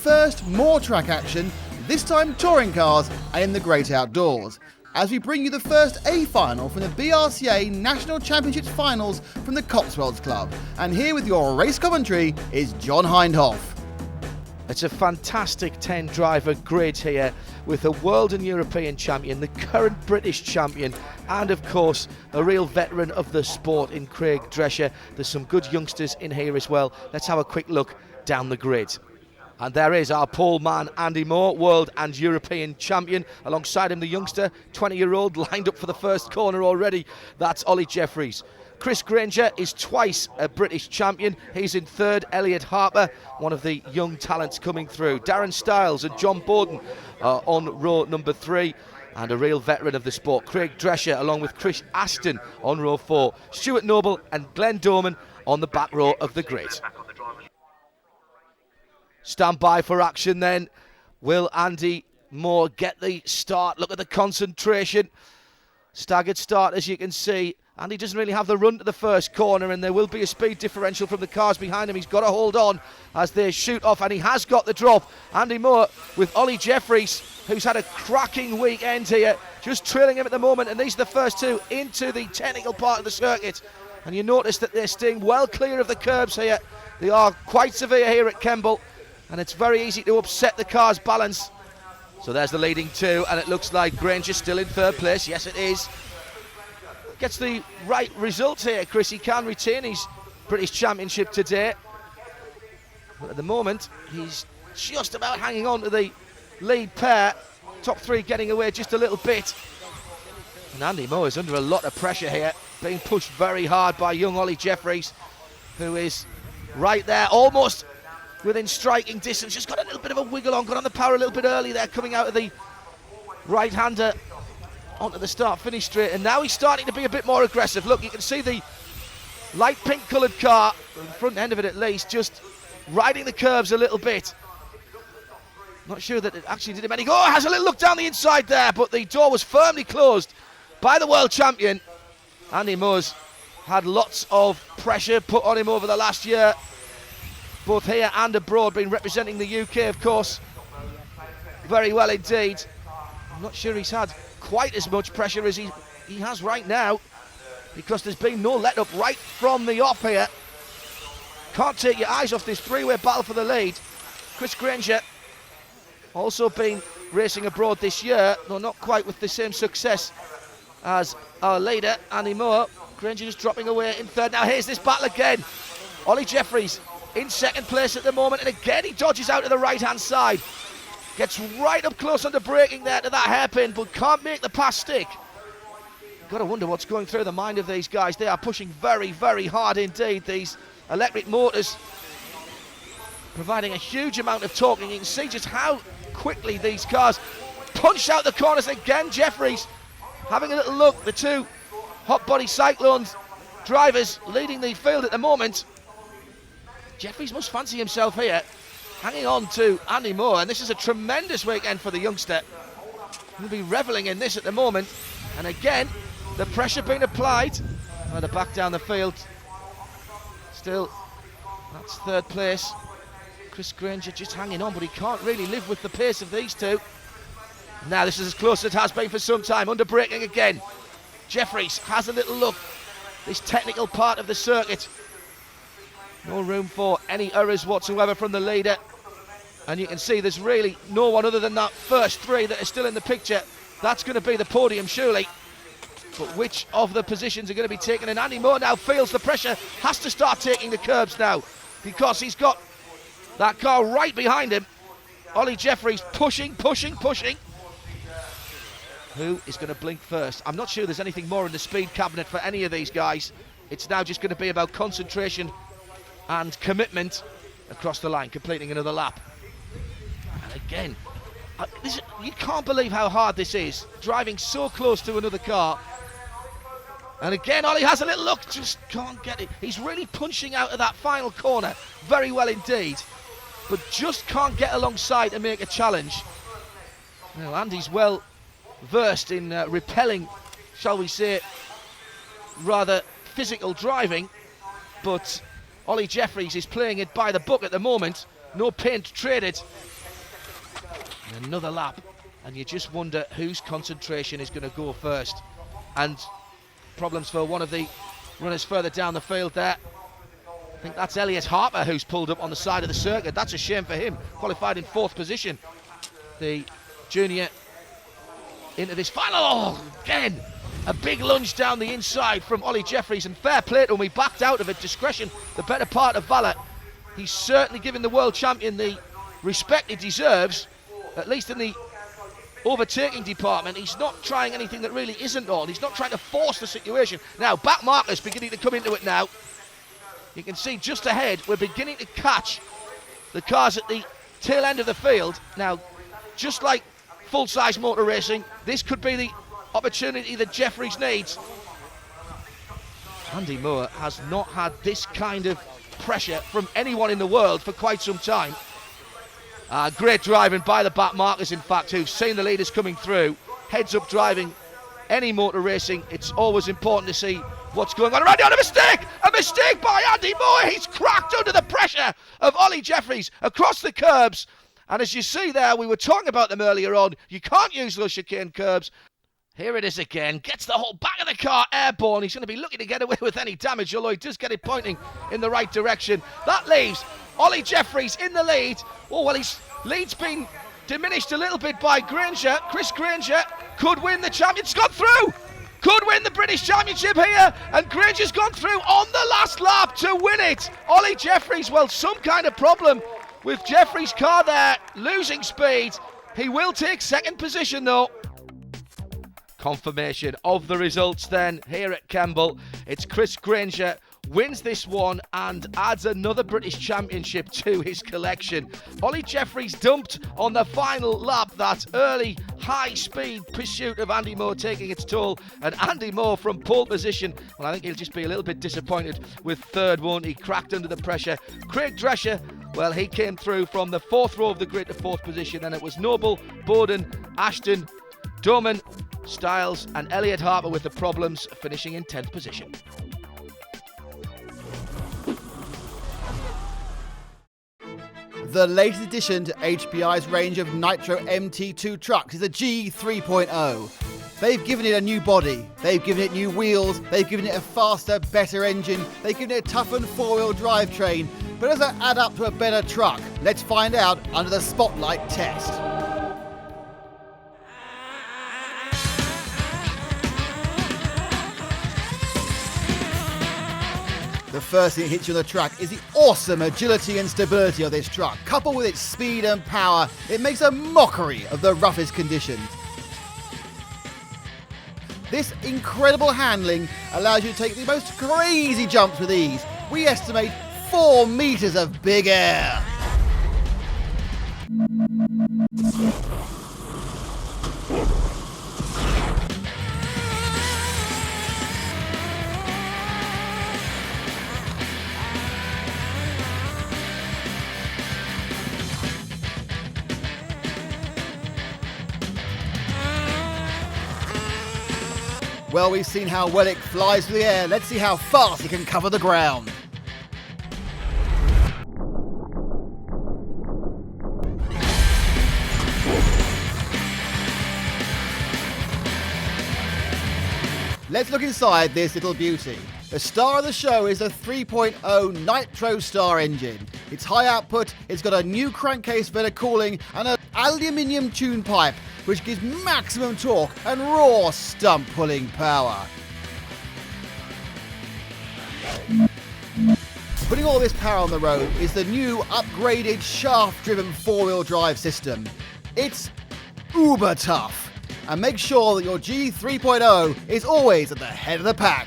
First, more track action, this time touring cars and in the great outdoors, as we bring you the first A final from the BRCA National Championships finals from the Cotswolds Club. And here with your race commentary is John Hindhoff. It's a fantastic 10-driver grid here with a world and European champion, the current British champion, and of course a real veteran of the sport in Craig Drescher. There's some good youngsters in here as well. Let's have a quick look down the grid. And there is our pole man, Andy Moore, world and European champion. Alongside him, the youngster, 20-year-old, lined up for the first corner already. That's Ollie Jeffries. Chris Granger is twice a British champion. He's in third. Elliot Harper, one of the young talents coming through. Darren Stiles and John Borden on row number 3. And a real veteran of the sport, Craig Drescher, along with Chris Aston on row 4. Stuart Noble and Glenn Dorman on the back row of the grid. Stand by for action then. Will Andy Moore get the start? Look at the concentration. Staggered start, as you can see. Andy doesn't really have the run to the first corner, and there will be a speed differential from the cars behind him. He's got to hold on as they shoot off, and he has got the drop. Andy Moore with Ollie Jeffries, who's had a cracking weekend here, just trailing him at the moment, and these are the first two into the technical part of the circuit. And you notice that they're staying well clear of the curbs here. They are quite severe here at Kemble, and it's very easy to upset the car's balance. So there's the leading two, and it looks like Granger still in third place. Yes, it is. Gets the right result here, Chris. He can retain his British Championship today. But at the moment, he's just about hanging on to the lead pair. Top three getting away just a little bit. And Andy Moore is under a lot of pressure here, being pushed very hard by young Ollie Jeffries, who is right there, almost within striking distance. Just got a little bit of a wiggle on, got on the power a little bit early there, coming out of the right-hander onto the start-finish straight, and now he's starting to be a bit more aggressive. Look, you can see the light pink-coloured car, the front end of it at least, just riding the curves a little bit. Not sure that it actually did him any good. Oh, has a little look down the inside there, but the door was firmly closed by the world champion. Andy Moore's had lots of pressure put on him over the last year, both here and abroad, been representing the UK, of course, very well indeed. I'm not sure he's had quite as much pressure as he has right now, because there's been no let-up right from the off here. Can't take your eyes off this three-way battle for the lead. Chris Granger also been racing abroad this year, though not quite with the same success as our leader, Andy Moore. Granger just dropping away in third. Now here's this battle again. Ollie Jeffries in second place at the moment, and again he dodges out to the right-hand side. Gets right up close under braking there to that hairpin, but can't make the pass stick. Got to wonder what's going through the mind of these guys. They are pushing very, very hard indeed. These electric motors providing a huge amount of torque, and you can see just how quickly these cars punch out the corners. Again, Jeffries having a little look. The two hot body Cyclones drivers leading the field at the moment. Jeffries must fancy himself here, hanging on to Andy Moore, and this is a tremendous weekend for the youngster. He'll be revelling in this at the moment, and again the pressure being applied. They're back down the field. Still, that's third place. Chris Granger just hanging on, but he can't really live with the pace of these two. Now this is as close as it has been for some time. Under braking again. Jeffries has a little look. This technical part of the circuit, no room for any errors whatsoever from the leader. And you can see there's really no one other than that first three that are still in the picture. That's going to be the podium, surely. But which of the positions are going to be taken? And Andy Moore now feels the pressure, has to start taking the curbs now, because he's got that car right behind him. Ollie Jeffries pushing. Who is going to blink first? I'm not sure there's anything more in the speed cabinet for any of these guys. It's now just going to be about concentration and commitment across the line, completing another lap. And again, you can't believe how hard this is, driving so close to another car. And again, Ollie has a little look, just can't get it. He's really punching out of that final corner very well indeed, but just can't get alongside to make a challenge. Now, Andy's well versed in repelling, shall we say, rather physical driving, but Ollie Jeffries is playing it by the book at the moment, no paint traded. And another lap, and you just wonder whose concentration is going to go first. And problems for one of the runners further down the field there. I think that's Elliot Harper who's pulled up on the side of the circuit. That's a shame for him. Qualified in 4th position. The junior into this final. Oh, again, a big lunge down the inside from Ollie Jeffries, and fair play to him. He backed out of it. Discretion, the better part of valour. He's certainly given the world champion the respect he deserves, at least in the overtaking department. He's not trying anything that really isn't on. He's not trying to force the situation. Now, back markers beginning to come into it now. You can see just ahead, we're beginning to catch the cars at the tail end of the field. Now, just like full-size motor racing, this could be the opportunity that Jeffries needs. Andy Moore has not had this kind of pressure from anyone in the world for quite some time. Great driving by the back markers, in fact, who've seen the leaders coming through. Heads up driving, any motor racing, it's always important to see what's going on around here. A mistake by Andy Moore. He's cracked under the pressure of Ollie Jeffries across the curbs. And as you see there, we were talking about them earlier on. You can't use those chicane curbs. Here it is again. Gets the whole back of the car airborne. He's going to be looking to get away with any damage, although he does get it pointing in the right direction. That leaves Ollie Jeffries in the lead. Oh, well, his lead's been diminished a little bit by Granger. Chris Granger could win the championship. Gone through. Could win the British Championship here, and Granger's gone through on the last lap to win it. Ollie Jeffries, well, some kind of problem with Jeffries' car there, losing speed. He will take 2nd position though. Confirmation of the results then here at Kemble. It's Chris Granger wins this one and adds another British Championship to his collection. Ollie Jeffries dumped on the final lap. That early high-speed pursuit of Andy Moore taking its toll, and Andy Moore from pole position, well, I think he'll just be a little bit disappointed with 3rd, won't he? Cracked under the pressure. Craig Drescher, well, he came through from the 4th row of the grid to 4th position, and it was Noble, Bowden, Ashton, Doman, Styles and Elliot Harper with the problems, finishing in 10th position. The latest addition to HPI's range of Nitro MT2 trucks is the G3.0. They've given it a new body, they've given it new wheels, they've given it a faster, better engine, they've given it a toughened 4-wheel drivetrain. But does that add up to a better truck? Let's find out under the Spotlight test. The first thing that hits you on the track is the awesome agility and stability of this truck. Coupled with its speed and power, it makes a mockery of the roughest conditions. This incredible handling allows you to take the most crazy jumps with ease. We estimate 4 meters of big air. Well, we've seen how well it flies through the air. Let's see how fast it can cover the ground. Let's look inside this little beauty. The star of the show is the 3.0 Nitro Star engine. It's high output, it's got a new crankcase for the cooling and an aluminium tune pipe, which gives maximum torque and raw stump pulling power. Putting all this power on the road is the new upgraded shaft-driven 4-wheel drive system. It's uber tough. And make sure that your G3.0 is always at the head of the pack.